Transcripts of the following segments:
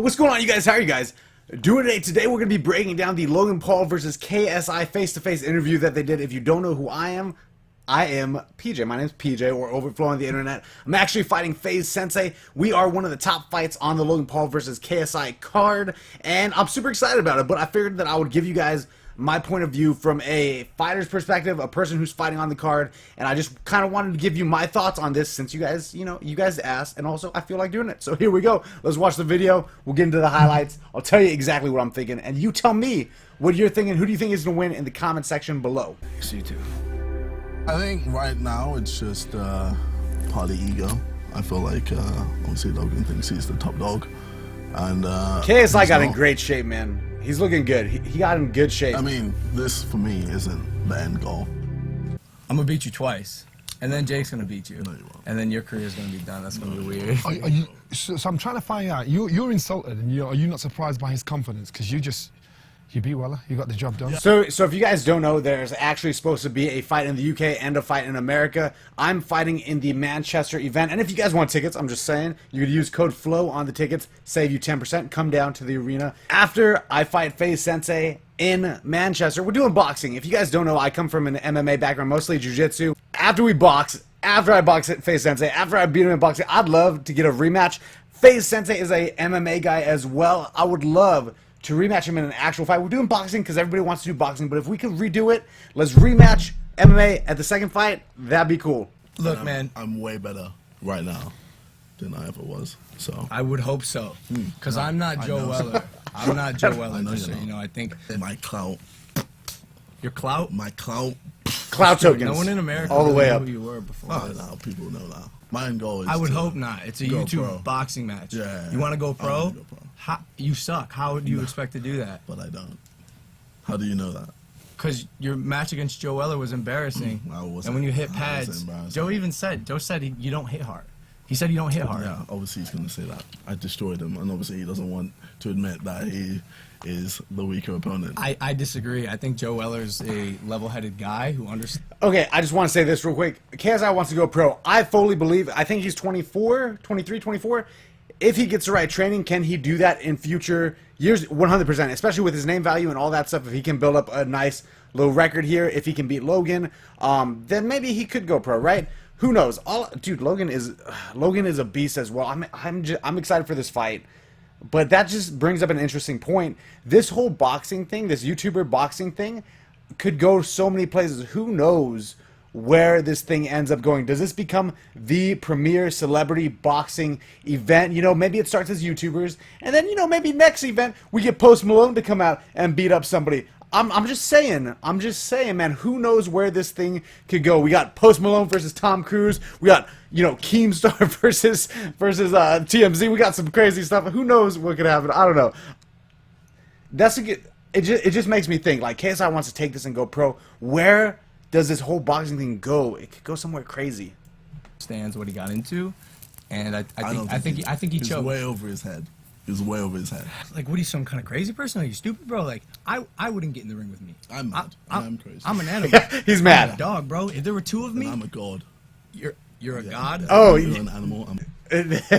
What's going on, you guys? How are you guys doing today? Today we're going to be breaking down the Logan Paul versus KSI face-to-face interview that they did. If you don't know who I am PJ. My name's PJ, or OVERTFLOW on the internet. I'm actually fighting FAZE Sensei. We are one of the top fights on the Logan Paul versus KSI card, and I'm super excited about it, but I figured that I would give you guys my point of view from a fighter's perspective, a person who's fighting on the card, and I just kind of wanted to give you my thoughts on this since you guys, you guys asked, and also I feel like doing it. So here we go. Let's watch the video. We'll get into the highlights. I'll tell you exactly what I'm thinking, and you tell me what you're thinking. Who do you think is going to win in the comment section below? See you too. I think right now it's just partly ego. I feel like obviously Logan thinks he's the top dog, and KSI got in great shape, man. He's looking good. He got in good shape. I mean, this for me isn't the end goal. I'm gonna beat you twice, and then Jake's gonna beat you, No, you won't. and then your career's gonna be done. That's gonna be weird. Are you, so I'm trying to find out. You're insulted, and are you not surprised by his confidence? Because you beat Weller, you got the job done. So if you guys don't know, there's actually supposed to be a fight in the UK and a fight in America. I'm fighting in the Manchester event, and if you guys want tickets, I'm just saying, you could use code FLOW on the tickets, save you 10%, come down to the arena. After I fight FAZE Sensei in Manchester, we're doing boxing. If you guys don't know, I come from an MMA background, mostly jiu-jitsu. After I box at FAZE Sensei, after I beat him in boxing, I'd love to get a rematch. FAZE Sensei is a MMA guy as well. I would love to rematch him in an actual fight. We're doing boxing because everybody wants to do boxing, but if we could redo it, let's rematch MMA at the second fight. That'd be cool. Look, man, I'm way better right now than I ever was. So I would hope so, because I'm not Joe Weller. I'm not Joe Weller. I know Just so you're you not. know, I think my clout, your clout. Cloud tokens. No one in America all the way knew up. who you were before. oh, now people know now. My end goal is I would to hope not. It's a go YouTube pro. boxing match. Yeah. You want to go I pro? wanna go pro. You suck. How do you expect to do that? But I don't. How do you know that? Because your match against Joe Weller was embarrassing. I wasn't- And when you hit I wasn't pads, embarrassing. Joe said you don't hit hard. He said you don't hit hard. Yeah, obviously he's going to say that. I destroyed him, and obviously he doesn't want to admit that he is the weaker opponent. I disagree. I think Joe Weller's a level-headed guy who understands. Okay, I just want to say this real quick. KSI wants to go pro. I fully believe, I think he's 24, 23, 24. If he gets the right training, can he do that in future years? 100%, especially with his name value and all that stuff. If he can build up a nice little record here, if he can beat Logan, then maybe he could go pro, right? Who knows? Dude, Logan is a beast as well. I'm excited for this fight. But that just brings up an interesting point. This whole boxing thing, this YouTuber boxing thing, could go so many places. Who knows where this thing ends up going? Does this become the premier celebrity boxing event? You know, maybe it starts as YouTubers, and then, maybe next event we get Post Malone to come out and beat up somebody. I'm just saying, man, who knows where this thing could go? We got Post Malone versus Tom Cruise. We got, Keemstar versus TMZ. We got some crazy stuff. Who knows what could happen? I don't know. It just makes me think, like, KSI wants to take this and go pro. Where does this whole boxing thing go? It could go somewhere crazy. Understands what he got into, and I think he he's choked. way over his head. He was way over his head. Like, what are you, some kind of crazy person? Are you stupid, bro? Like, I wouldn't get in the ring with me. I'm mad. I'm crazy. I'm an animal. He's I'm mad. a dog, bro. If there were two of me, I'm a god. you're a god. Oh, You're an animal.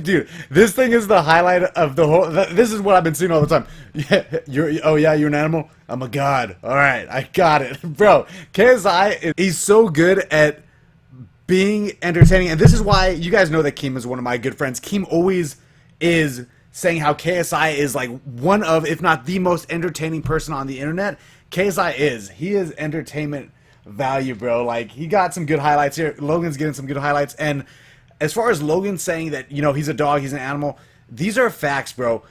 dude, this thing is the highlight of the whole. This is what I've been seeing all the time. Yeah, you're an animal. I'm a god. All right, I got it, bro. KSI, he's so good at being entertaining, and this is why you guys know that Keem is one of my good friends. Keem always is saying how KSI is like one of, if not the most entertaining person on the internet. KSI is. He is entertainment value, bro. Like, he got some good highlights here. Logan's getting some good highlights, and as far as Logan saying that, he's a dog, he's an animal, these are facts, bro.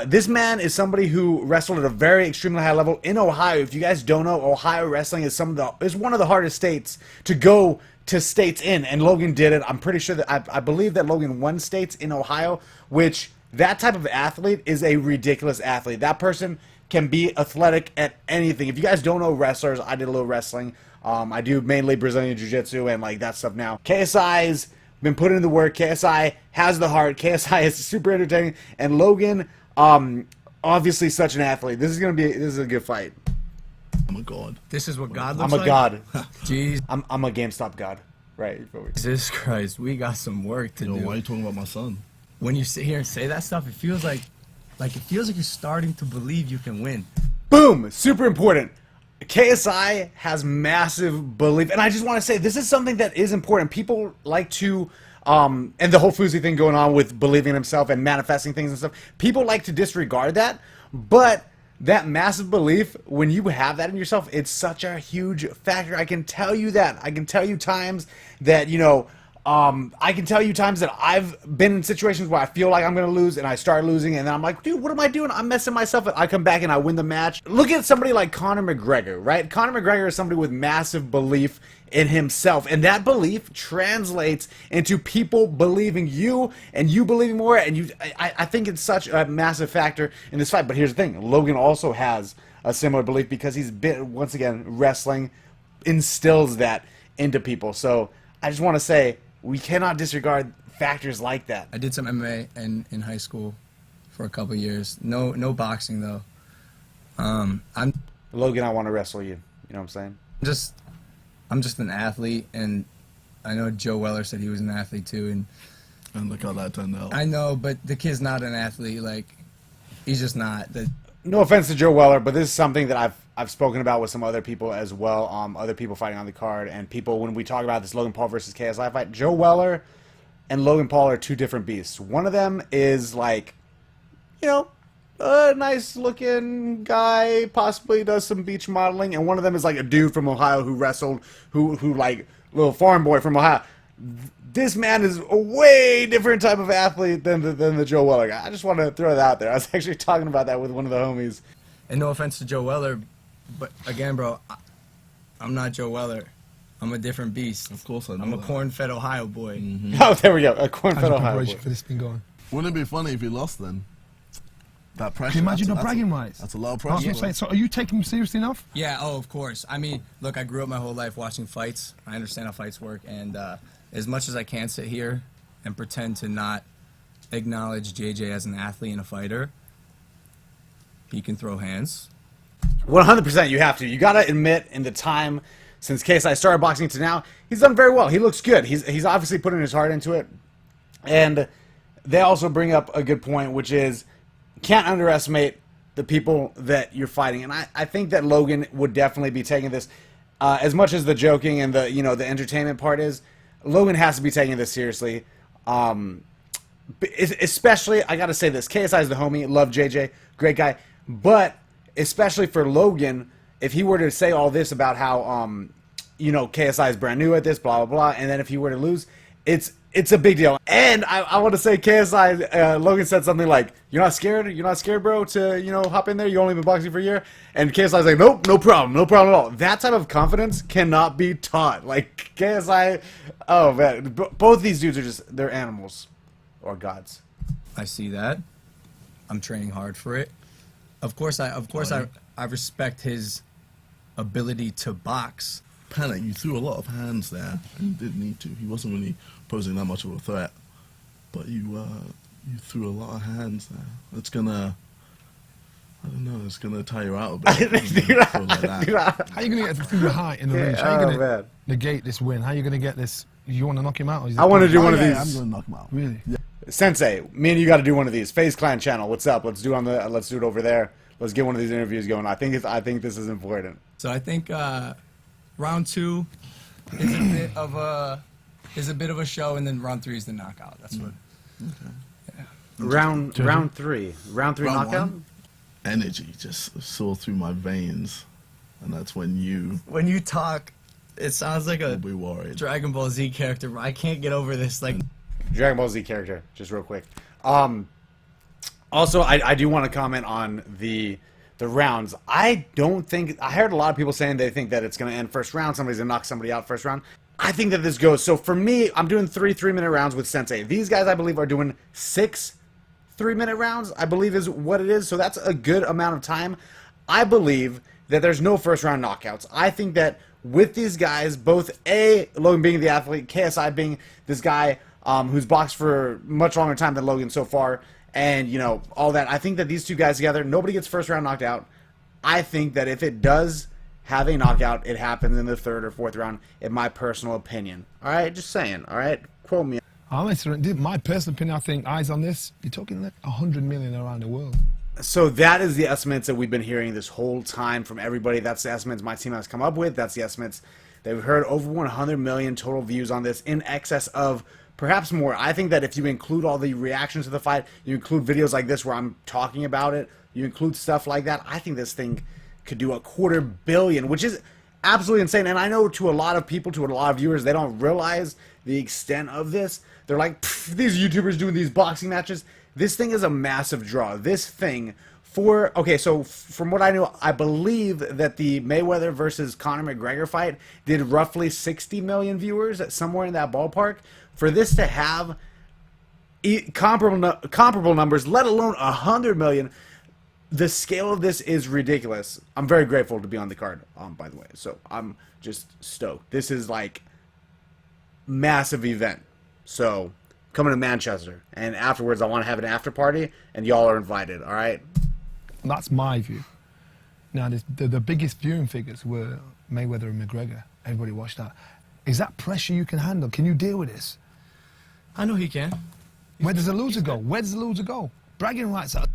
This man is somebody who wrestled at a very extremely high level in Ohio. If you guys don't know, Ohio wrestling is one of the hardest states to go to states in, and Logan did it. I'm pretty sure that I believe that Logan won states in Ohio, which that type of athlete is a ridiculous athlete. That person can be athletic at anything. If you guys don't know wrestlers, I did a little wrestling. I do mainly Brazilian Jiu-Jitsu and like that stuff now. KSI's been putting in the work. KSI has the heart. KSI is super entertaining. And Logan, obviously such an athlete. This is a good fight. I'm a god. This is what God looks I'm like? a god. Jeez. I'm a GameStop god. Right. Jesus Christ, we got some work to do. Why are you talking about my son? When you sit here and say that stuff, it feels like Like, it feels like you're starting to believe you can win. Boom! Super important. KSI has massive belief, and I just want to say this is something that is important. People like to, and the whole Fuzi thing going on with believing in himself and manifesting things and stuff. People like to disregard that, but that massive belief, when you have that in yourself, it's such a huge factor. I can tell you that. I can tell you times that, you know, I can tell you times that I've been in situations where I feel like I'm going to lose and I start losing and then I'm like, dude, what am I doing? I'm messing myself up. I come back and I win the match. Look at somebody like Conor McGregor, right? Conor McGregor is somebody with massive belief in himself, and that belief translates into people believing you and you believing more, and you. I think it's such a massive factor in this fight. But here's the thing. Logan also has a similar belief because he's been, once again, wrestling instills that into people. So I just want to say, we cannot disregard factors like that. I did some MMA in high school for a couple years. No boxing though. Logan, I want to wrestle you. You know what I'm saying? I'm just an athlete, and I know Joe Weller said he was an athlete too, And look how that turned out. I know, but the kid's not an athlete. Like, he's just not. No offense to Joe Weller, but this is something that I've spoken about with some other people as well, other people fighting on the card, and people, when we talk about this Logan Paul versus KSI fight, Joe Weller and Logan Paul are two different beasts. One of them is like, you know, a nice looking guy, possibly does some beach modeling, and one of them is like a dude from Ohio who wrestled, who like, little farm boy from Ohio. This man is a way different type of athlete than the Joe Weller guy. I just want to throw that out there. I was actually talking about that with one of the homies. And no offense to Joe Weller, but again, bro, I'm not Joe Weller. I'm a different beast. Of course I know I'm a that. corn-fed Ohio boy. Oh, there we go. A corn-fed Ohio boy. for this thing going. Wouldn't it be funny if he lost then? That pressure. Can you imagine that's the bragging rights? That's a lot of That's what I'm pressure. saying. So are you taking him seriously enough? Yeah, oh, of course. I mean, look, I grew up my whole life watching fights. I understand how fights work, and as much as I can sit here and pretend to not acknowledge JJ as an athlete and a fighter, he can throw hands. 100% you have to. You got to admit, in the time since KSI started boxing to now, he's done very well. He looks good. He's obviously putting his heart into it. And they also bring up a good point, which is, can't underestimate the people that you're fighting. And I think that Logan would definitely be taking this, as much as the joking and the, you know, the entertainment part is, Logan has to be taking this seriously. Especially, I got to say this, KSI is the homie, love JJ, great guy. But especially for Logan, if he were to say all this about how, you know, KSI is brand new at this, blah, blah, blah, and then if he were to lose, it's a big deal. And I want to say KSI, Logan said something like, you're not scared? You're not scared, bro, to, you know, hop in there? You only been boxing for a year? And KSI's like, nope, no problem at all. That type of confidence cannot be taught. Like, KSI, oh, man, both these dudes are just, they're animals. Or gods. I see that. I'm training hard for it. Of course, I respect his ability to box. Panic, you threw a lot of hands there, and you did need to. He wasn't really posing that much of a threat, but you threw a lot of hands there. It's gonna, I don't know, it's gonna tire you out a bit. How are you going to get through the height in the range? How are you going to negate this win? How are you going to get this? You want to knock him out? Or is I want to do one of I'm these. gonna knock him out. Really? Yeah. Sensei, me and you got to do one of these. FaZe Clan channel, what's up? Let's do it over there. Let's get one of these interviews going. I think this is important. So I think round 2 is a bit of a show, and then round 3 is the knockout. That's what. Okay. Yeah. Round 3 Round knockout. one, energy just saw through my veins, and that's when When you talk, it sounds like will a be worried. Dragon Ball Z character. I can't get over this. Like, Dragon Ball Z character, just real quick. Also, I do want to comment on the rounds. I heard a lot of people saying they think that it's going to end first round. Somebody's going to knock somebody out first round. I think that this goes. So for me, I'm doing 3 3-minute rounds with Sensei. These guys, I believe, are doing 6 3-minute rounds, I believe is what it is. So that's a good amount of time. I believe that there's no first round knockouts. I think that with these guys, both Logan being the athlete, KSI being this guy who's boxed for much longer time than Logan so far, and, you know, all that. I think that these two guys together, nobody gets first round knocked out. I think that if it does have a knockout, it happens in the 3rd or 4th round, in my personal opinion. All right, just saying. All right, quote me. Honestly, my personal opinion, I think eyes on this, you're talking like 100 million around the world. So that is the estimates that we've been hearing this whole time from everybody. That's the estimates my team has come up with. That's the estimates that we've heard. Over 100 million total views on this, in excess of perhaps more. I think that if you include all the reactions to the fight, you include videos like this where I'm talking about it, you include stuff like that, I think this thing could do $250 million, which is absolutely insane. And I know to a lot of people, to a lot of viewers, they don't realize the extent of this. They're like, these YouTubers doing these boxing matches. This thing is a massive draw. This thing for, okay, so from what I know, I believe that the Mayweather versus Conor McGregor fight did roughly 60 million viewers, somewhere in that ballpark. For this to have comparable numbers, let alone 100 million, the scale of this is ridiculous. I'm very grateful to be on the card, by the way. So I'm just stoked. This is like massive event. So coming to Manchester, and afterwards I want to have an after party, and y'all are invited. All right. That's my view. Now, the biggest viewing figures were Mayweather and McGregor. Everybody watched that. Is that pressure you can handle? Can you deal with this? I know he can. Where does the loser go? Where does the loser go? Bragging rights are...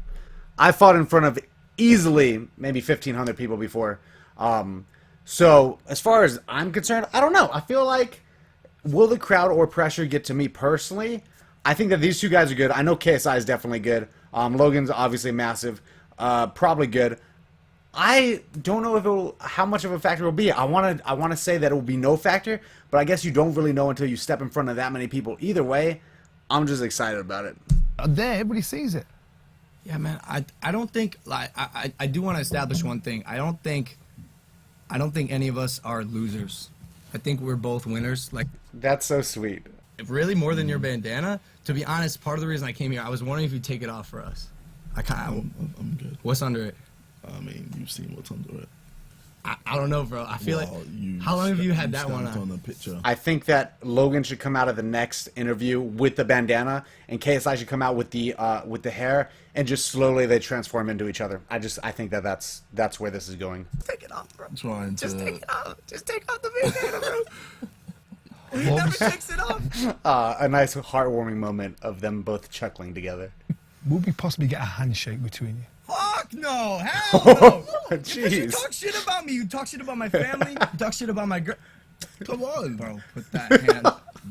I fought in front of easily maybe 1,500 people before. So as far as I'm concerned, I don't know. I feel like, will the crowd or pressure get to me personally? I think that these two guys are good. I know KSI is definitely good. Logan's obviously massive. Probably good. I don't know if it will, how much of a factor it will be. I want to say that it will be no factor, but I guess you don't really know until you step in front of that many people. Either way, I'm just excited about it. There, everybody sees it. Yeah, man. I don't think, like, I do want to establish one thing. I don't think any of us are losers. I think we're both winners. Like, That's so sweet. really, more than your bandana. To be honest, part of the reason I came here, I was wondering if you'd take it off for us. I'm good. What's under it? I mean, you've seen what's under it. I don't know, bro. I feel Well, like, how long have you had that one stamped on? the picture. I think that Logan should come out of the next interview with the bandana, and KSI should come out with the hair, and just slowly they transform into each other. I think that that's where this is going. Take it off, bro. Trying Just to. take it off. Just take off the bandana, bro. He never takes it off. A nice heartwarming moment of them both chuckling together. Will we possibly get a handshake between you? Fuck no. Hell no. Because you Jeez. talk shit about me. You talk shit about my family. You talk shit about my girl. Come on, bro. Put that hand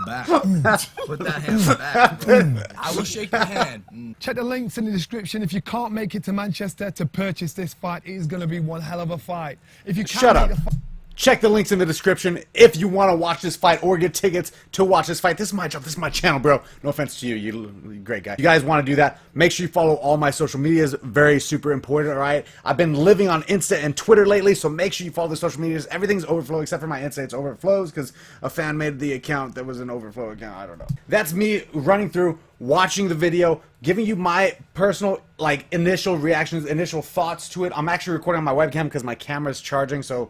back. Put that hand back, bro. I will shake your hand. Check the links in the description. If you can't make it to Manchester to purchase this fight, it is going to be one hell of a fight. If you can't Shut make up. the fight, Check the links in the description if you want to watch this fight or get tickets to watch this fight. This is my job. This is my channel, bro. No offense to you. You're a great guy. You guys want to do that, make sure you follow all my social medias. Very super important, all right? I've been living on Insta and Twitter lately, so make sure you follow the social medias. Everything's Overflow except for my Insta. It's Overflows because a fan made the account that was an Overflow account. I don't know. That's me running through, watching the video, giving you my personal, like, initial reactions, initial thoughts to it. I'm actually recording on my webcam because my camera's charging, so...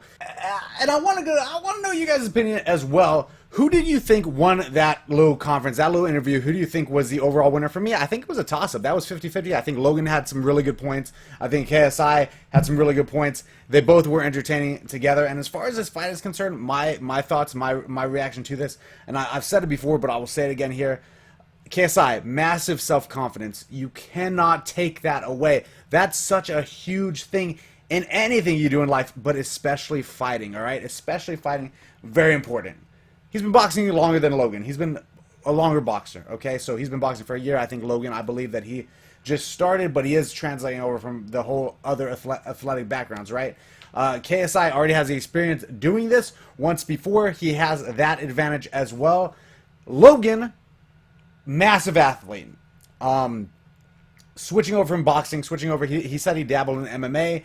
and I want to know you guys' opinion as well. Who did you think won that little conference, that little interview? Who do you think was the overall winner? For me, I think it was a toss-up. That was 50-50. I think Logan had some really good points. I think KSI had some really good points. They both were entertaining together. And as far as this fight is concerned, my thoughts, my reaction to this, and I've said it before, but I will say it again here. KSI, massive self-confidence. You cannot take that away. That's such a huge thing in anything you do in life, but especially fighting, all right? Especially fighting, very important. He's been boxing longer than Logan. He's been a longer boxer, okay? So he's been boxing for a year. I think Logan, I believe that he just started, but he is translating over from the whole other athletic backgrounds, right? KSI already has the experience doing this once before. He has that advantage as well. Logan, massive athlete. Switching over from boxing, he said he dabbled in MMA.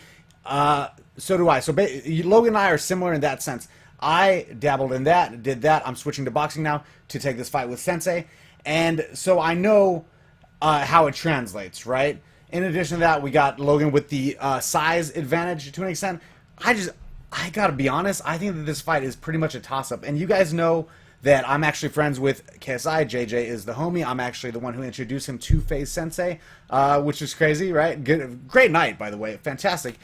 So do I. So Logan and I are similar in that sense. I dabbled in that, did that. I'm switching to boxing now to take this fight with Sensei. And so I know how it translates, right? In addition to that, we got Logan with the size advantage to an extent. I gotta be honest, I think that this fight is pretty much a toss-up. And you guys know that I'm actually friends with KSI. JJ is the homie. I'm actually the one who introduced him to FAZE Sensei, which is crazy, right? Great night, by the way. Fantastic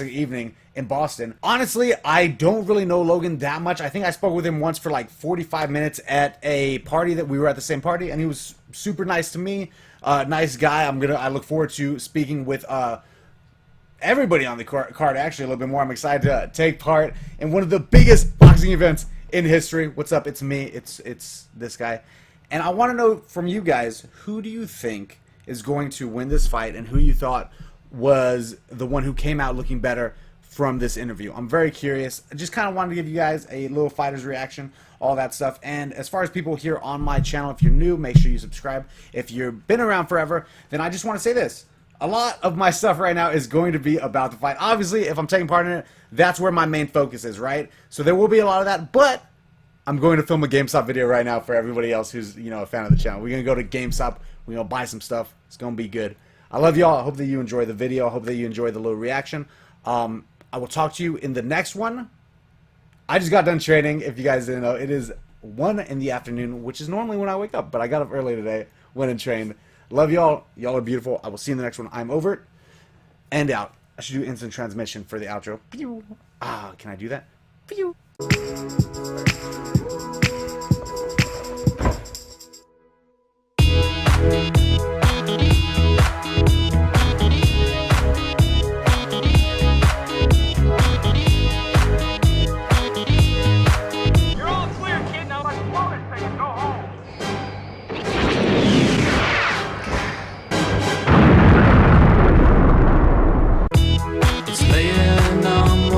evening in Boston. Honestly, I don't really know Logan that much. I think I spoke with him once for like 45 minutes at a party that we were at the same party, and he was super nice to me. Nice guy. I look forward to speaking with everybody on the card actually a little bit more. I'm excited to take part in one of the biggest boxing events in history. What's up? It's me. It's this guy. And I want to know from you guys, who do you think is going to win this fight and who you thought was the one who came out looking better from this interview? I'm very curious. I just kind of wanted to give you guys a little fighter's reaction, all that stuff. And as far as people here on my channel, if you're new, make sure you subscribe. If you've been around forever, then I just want to say this. A lot of my stuff right now is going to be about the fight. Obviously, if I'm taking part in it, that's where my main focus is, right? So there will be a lot of that, but I'm going to film a GameStop video right now for everybody else who's, you know, a fan of the channel. We're going to go to GameStop. We're going to buy some stuff. It's going to be good. I love y'all. I hope that you enjoy the video. I hope that you enjoy the little reaction. I will talk to you in the next one. I just got done training. If you guys didn't know, it is 1 in the afternoon, which is normally when I wake up, but I got up early today, went and trained. Love y'all. Y'all are beautiful. I will see you in the next one. I'm OVERT and out. I should do instant transmission for the outro. Pew. Can I do that? Pew.